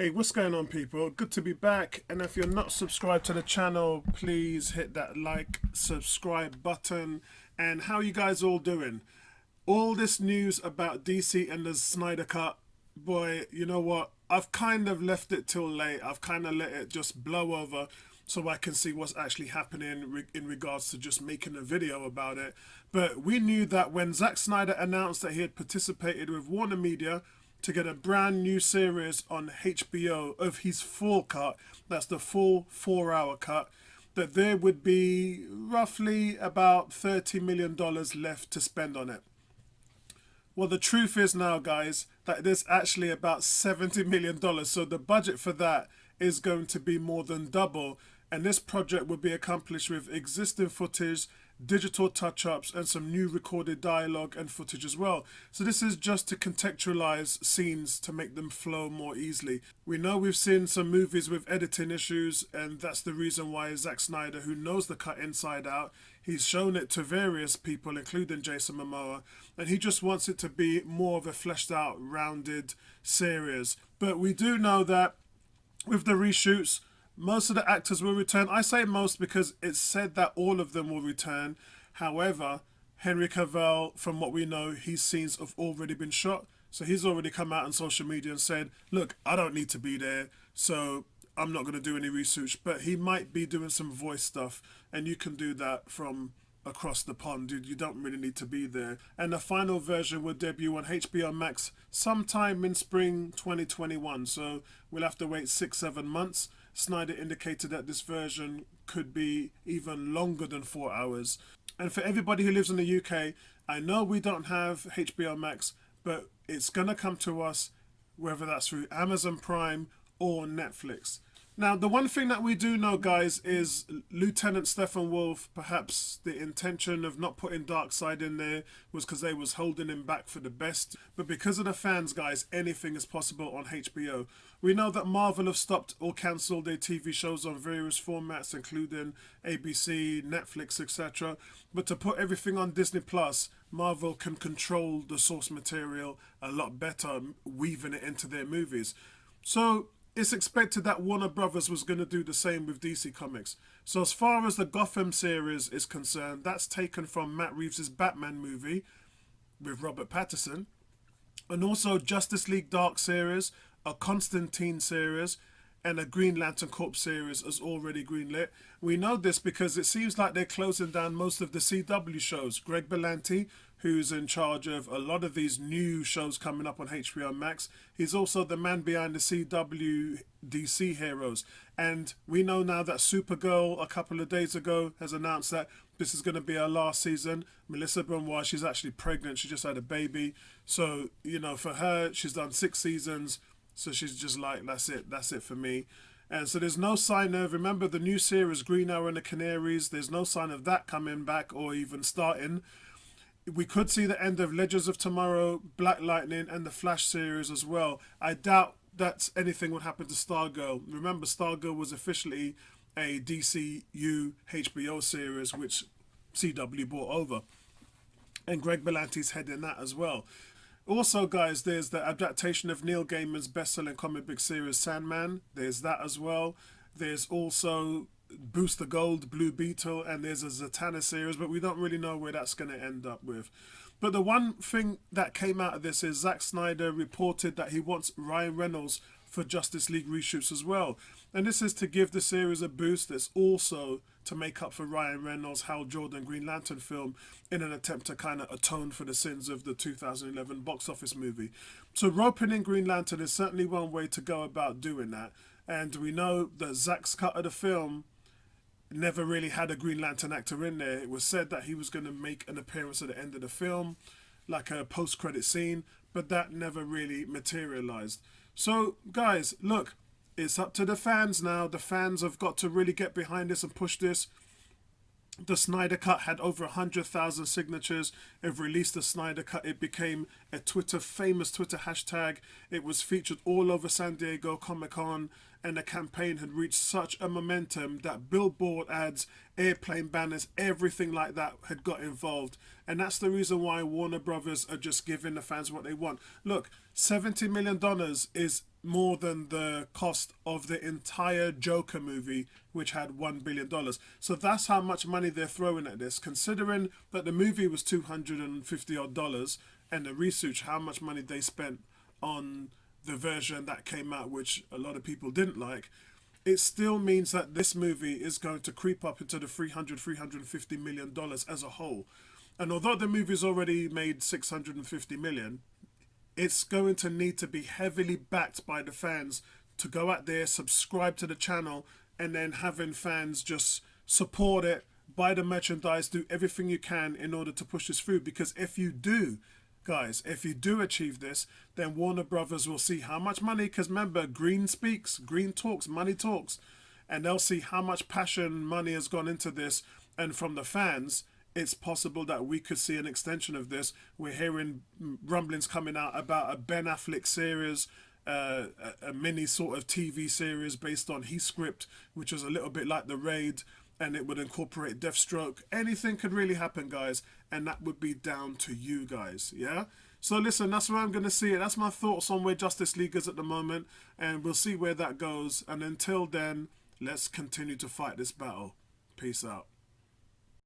Hey, what's going on, people? Good to be back. And if you're not subscribed to the channel, please hit that like, subscribe button. And how you guys all doing? All this news about DC and the Snyder Cut, boy, you know what? I've kind of left it till late. I've kind of let it just blow over so I can see what's actually happening in regards to just making a video about it. But we knew that when Zack Snyder announced that he had participated with Warner Media to get a brand new series on HBO of his full cut, that's the full 4 hour cut, that there would be roughly about $30 million left to spend on it. Well, the truth is now, guys, that there's actually about $70 million. So the budget for that is going to be more than double. And this project will be accomplished with existing footage, digital touch-ups, and some new recorded dialogue and footage as well. So this is just to contextualize scenes to make them flow more easily. We know we've seen some movies with editing issues, and that's the reason why Zack Snyder, who knows the cut inside out, he's shown it to various people, including Jason Momoa, and he just wants it to be more of a fleshed out, rounded series. But we do know that with the reshoots, most of the actors will return. I say most because it's said that all of them will return. However, Henry Cavill, from what we know, his scenes have already been shot. So he's already come out on social media and said, look, I don't need to be there, so I'm not going to do any research. But he might be doing some voice stuff, and you can do that from across the pond, dude. You don't really need to be there. And the final version will debut on HBO Max sometime in spring 2021. So we'll have to wait 6-7 months. Snyder indicated that this version could be even longer than 4 hours. And for everybody who lives in the UK, I know we don't have HBO Max, but it's gonna come to us, whether that's through Amazon Prime or Netflix. Now, the one thing that we do know, guys, is Lieutenant Stephen Wolf, perhaps the intention of not putting Darkseid in there was because they was holding him back for the best. But because of the fans, guys, anything is possible on HBO. We know that Marvel have stopped or cancelled their TV shows on various formats, including ABC, Netflix, etc. But to put everything on Disney Plus, Marvel can control the source material a lot better, weaving it into their movies. So it's expected that Warner Brothers was going to do the same with DC Comics. So as far as the Gotham series is concerned, that's taken from Matt Reeves' Batman movie with Robert Pattinson, and also Justice League Dark series, a Constantine series, and a Green Lantern Corps series is already greenlit. We know this because it seems like they're closing down most of the CW shows. Greg Berlanti, who's in charge of a lot of these new shows coming up on HBO Max, he's also the man behind the CW DC heroes. And we know now that Supergirl, a couple of days ago, has announced that this is going to be her last season. Melissa Benoit, she's actually pregnant. She just had a baby. So, you know, for her, she's done 6 seasons. So she's just like, that's it for me. And so there's no sign of, remember the new series Green Arrow and the Canaries, there's no sign of that coming back or even starting. We could see the end of Legends of Tomorrow, Black Lightning, and the Flash series as well. I doubt that anything would happen to Stargirl. Remember, Stargirl was officially a DCU HBO series, which CW bought over. And Greg Berlanti's heading that as well. Also, guys, there's the adaptation of Neil Gaiman's best-selling comic book series Sandman. There's that as well. There's also Booster Gold, Blue Beetle, and there's a Zatanna series, but we don't really know where that's going to end up with. But the one thing that came out of this is Zack Snyder reported that he wants Ryan Reynolds for Justice League reshoots as well. And this is to give the series a boost. It's also to make up for Ryan Reynolds' Hal Jordan Green Lantern film in an attempt to kind of atone for the sins of the 2011 box office movie. So roping in Green Lantern is certainly one way to go about doing that. And we know that Zack's cut of the film never really had a Green Lantern actor in there. It was said that he was going to make an appearance at the end of the film, like a post-credit scene, but that never really materialized. So, guys, look, it's up to the fans now. The fans have got to really get behind this and push this. The Snyder Cut had over 100,000 signatures. It released the Snyder Cut. It became a famous Twitter hashtag. It was featured all over San Diego Comic-Con, and the campaign had reached such a momentum that billboard ads, airplane banners, everything like that had got involved. And that's the reason why Warner Brothers are just giving the fans what they want. Look, $70 million is more than the cost of the entire Joker movie, which had $1 billion. So that's how much money they're throwing at this, considering that the movie was $250 and the research, how much money they spent on the version that came out, which a lot of people didn't like. It still means that this movie is going to creep up into the $350 million as a whole. And although the movie's already made 650 million, it's going to need to be heavily backed by the fans to go out there, subscribe to the channel, and then having fans just support it, buy the merchandise, do everything you can in order to push this through. Because if you do, guys, if you do achieve this, then Warner Brothers will see how much money, because remember, green speaks, green talks, money talks, and they'll see how much passion, money has gone into this. And from the fans, it's possible that we could see an extension of this. We're hearing rumblings coming out about a Ben Affleck series, a mini sort of TV series based on his script, which was a little bit like The Raid, and it would incorporate Deathstroke. Anything could really happen, guys, and that would be down to you guys, yeah? So listen, that's where I'm going to see it. That's my thoughts on where Justice League is at the moment, and we'll see where that goes. And until then, let's continue to fight this battle. Peace out.